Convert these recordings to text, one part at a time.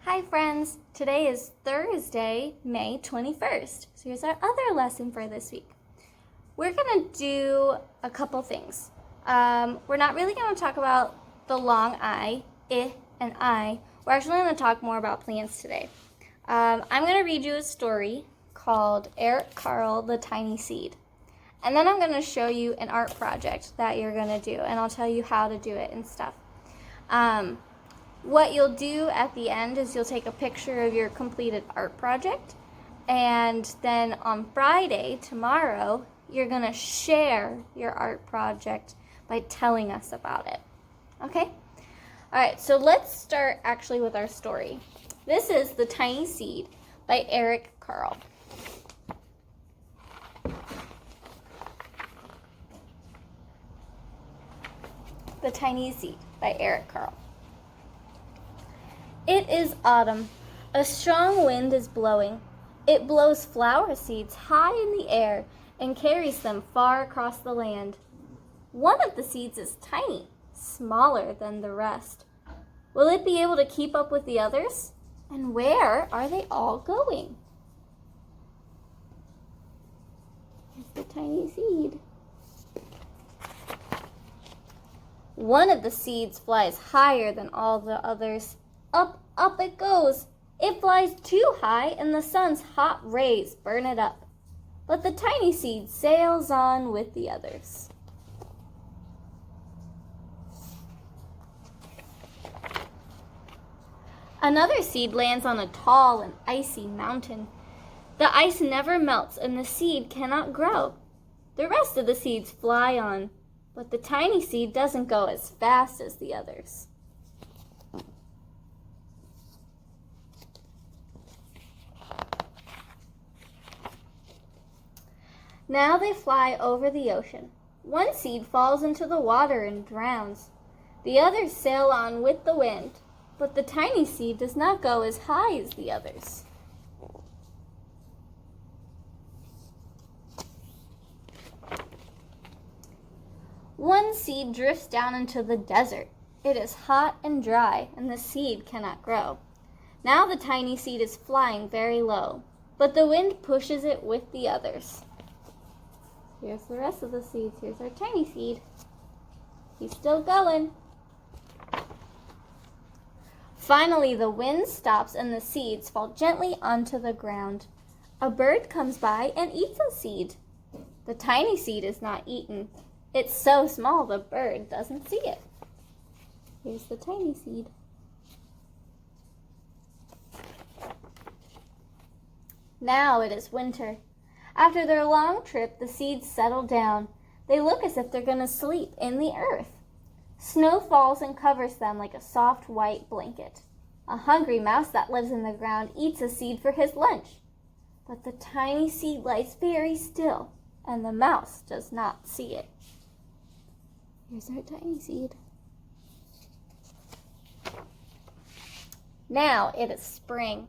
Hi friends, today is Thursday, May 21st. So here's our other lesson for this week. We're going to do a couple things. We're not really going to talk about the long I and I. We're actually going to talk more about plants today. I'm going to read you a story called Carle, the Tiny Seed. And then I'm going to show you an art project that you're going to do, and I'll tell you how to do it and stuff. What you'll do at the end is you'll take a picture of your completed art project, and then on Friday, tomorrow, you're going to share your art project by telling us about it. Okay? All right, so let's start actually with our story. This is The Tiny Seed by Carle. The Tiny Seed by Carle. It is autumn. A strong wind is blowing. It blows flower seeds high in the air and carries them far across the land. One of the seeds is tiny, smaller than the rest. Will it be able to keep up with the others? And where are they all going? Here's the tiny seed. One of the seeds flies higher than all the others. Up, up it goes. It flies too high and the sun's hot rays burn it up. But the tiny seed sails on with the others. Another seed lands on a tall and icy mountain. The ice never melts and the seed cannot grow. The rest of the seeds fly on, but the tiny seed doesn't go as fast as the others. Now they fly over the ocean. One seed falls into the water and drowns. The others sail on with the wind, but the tiny seed does not go as high as the others. One seed drifts down into the desert. It is hot and dry, and the seed cannot grow. Now the tiny seed is flying very low, but the wind pushes it with the others. Here's the rest of the seeds. Here's our tiny seed. He's still going. Finally, the wind stops and the seeds fall gently onto the ground. A bird comes by and eats a seed. The tiny seed is not eaten. It's so small the bird doesn't see it. Here's the tiny seed. Now it is winter. After their long trip, the seeds settle down. They look as if they're going to sleep in the earth. Snow falls and covers them like a soft white blanket. A hungry mouse that lives in the ground eats a seed for his lunch. But the tiny seed lies very still, and the mouse does not see it. Here's our tiny seed. Now it is spring.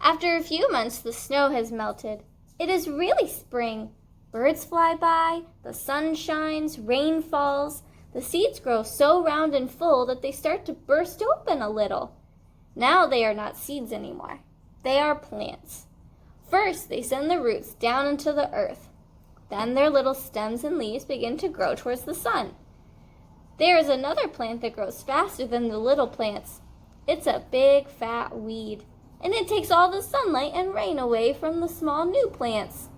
After a few months, the snow has melted. It is really spring. Birds fly by, the sun shines, rain falls. The seeds grow so round and full that they start to burst open a little. Now they are not seeds anymore. They are plants. First, they send the roots down into the earth. Then their little stems and leaves begin to grow towards the sun. There is another plant that grows faster than the little plants. It's a big, fat weed, and it takes all the sunlight and rain away from the small new plants.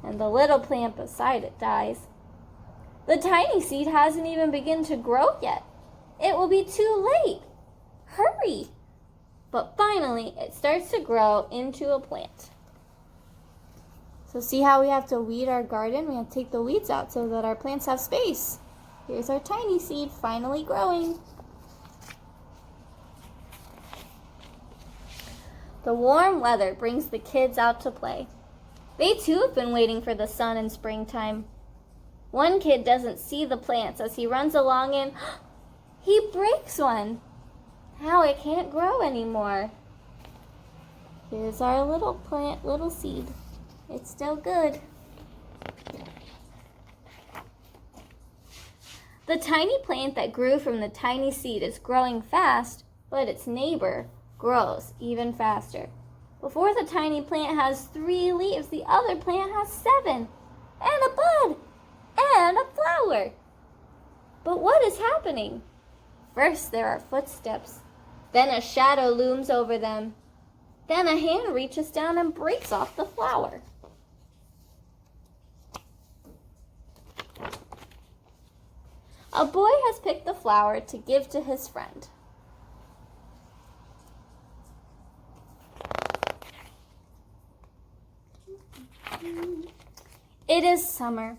And the little plant beside it dies. The tiny seed hasn't even begun to grow yet. It will be too late. Hurry! But finally, it starts to grow into a plant. So see how we have to weed our garden? We have to take the weeds out so that our plants have space. Here's our tiny seed finally growing. The warm weather brings the kids out to play. They too have been waiting for the sun in springtime. One kid doesn't see the plants as he runs along and he breaks one. Now it can't grow anymore. Here's our little plant, little seed. It's still good. The tiny plant that grew from the tiny seed is growing fast, but its neighbor, grows even faster. Before the tiny plant has 3 leaves, the other plant has 7, and a bud, and a flower. But what is happening? First there are footsteps, then a shadow looms over them, then a hand reaches down and breaks off the flower. A boy has picked the flower to give to his friend. It is summer.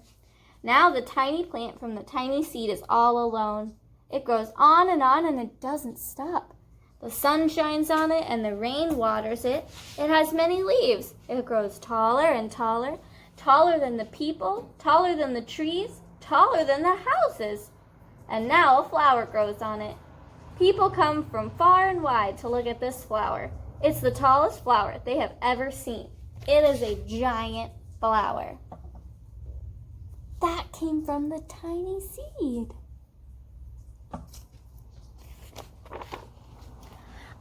Now the tiny plant from the tiny seed is all alone. It grows on and it doesn't stop. The sun shines on it and the rain waters it. It has many leaves. It grows taller and taller, taller than the people, taller than the trees, taller than the houses. And now a flower grows on it. People come from far and wide to look at this flower. It's the tallest flower they have ever seen. It is a giant flower. That came from the tiny seed.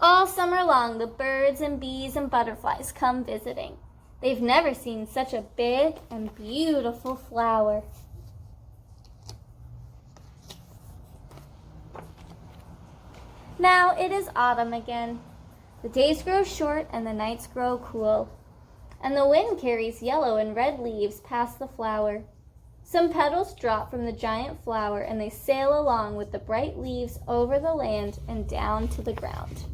All summer long, the birds and bees and butterflies come visiting. They've never seen such a big and beautiful flower. Now it is autumn again. The days grow short and the nights grow cool. And the wind carries yellow and red leaves past the flower. Some petals drop from the giant flower and they sail along with the bright leaves over the land and down to the ground.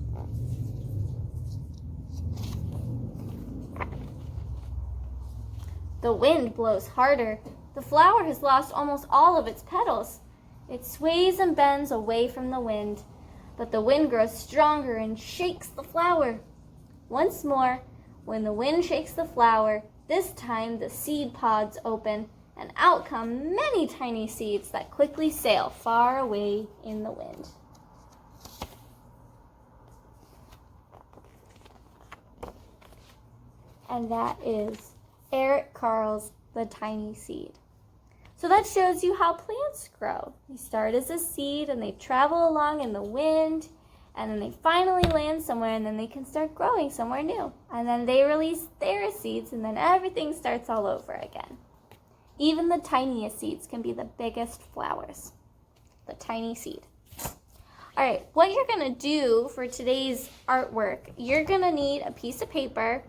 The wind blows harder. The flower has lost almost all of its petals. It sways and bends away from the wind, but the wind grows stronger and shakes the flower. Once more, when the wind shakes the flower, this time the seed pods open, and out come many tiny seeds that quickly sail far away in the wind. And that is Eric Carle's The Tiny Seed. So that shows you how plants grow. They start as a seed and they travel along in the wind, and then they finally land somewhere, and then they can start growing somewhere new. And then they release their seeds, and then everything starts all over again. Even the tiniest seeds can be the biggest flowers. The tiny seed. All right, what you're gonna do for today's artwork, you're gonna need a piece of paper,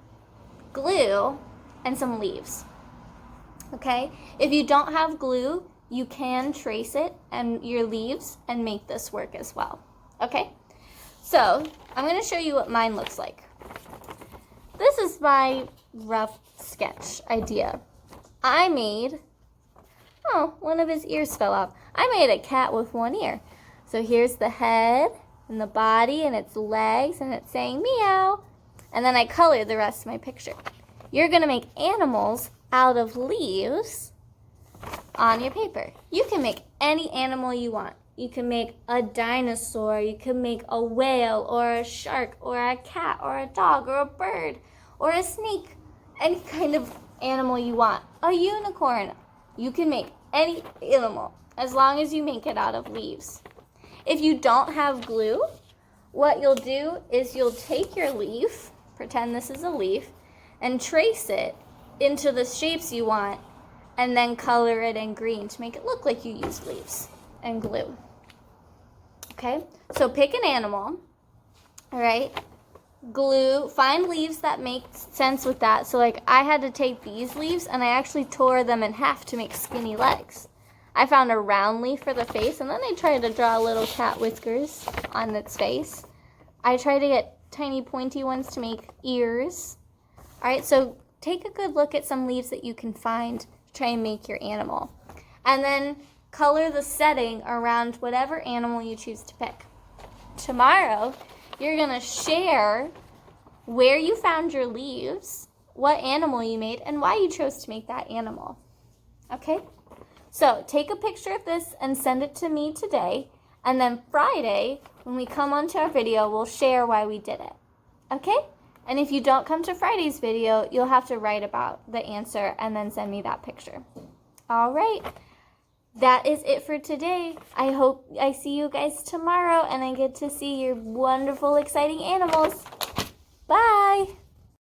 glue, and some leaves. Okay? If you don't have glue, you can trace it and your leaves and make this work as well. Okay? So, I'm gonna show you what mine looks like. This is my rough sketch idea. I made, one of his ears fell off. I made a cat with one ear. So here's the head and the body and its legs and it's saying meow. And then I colored the rest of my picture. You're gonna make animals out of leaves on your paper. You can make any animal you want. You can make a dinosaur, you can make a whale or a shark or a cat or a dog or a bird or a snake. Any kind of animal you want. A unicorn. You can make any animal as long as you make it out of leaves. If you don't have glue, what you'll do is you'll take your leaf, pretend this is a leaf, and trace it into the shapes you want, and then color it in green to make it look like you used leaves and glue. Okay, so pick an animal, all right? Glue, find leaves that make sense with that. So like I had to take these leaves and I actually tore them in half to make skinny legs. I found a round leaf for the face and then I tried to draw little cat whiskers on its face. I tried to get tiny pointy ones to make ears. All right, so take a good look at some leaves that you can find to try and make your animal. And then color the setting around whatever animal you choose to pick. Tomorrow, you're gonna share where you found your leaves, what animal you made, and why you chose to make that animal. Okay? So take a picture of this and send it to me today. And then Friday, when we come onto our video, we'll share why we did it. Okay? And if you don't come to Friday's video, you'll have to write about the answer and then send me that picture. All right. that is it for today. I hope I see you guys tomorrow and I get to see your wonderful, exciting animals.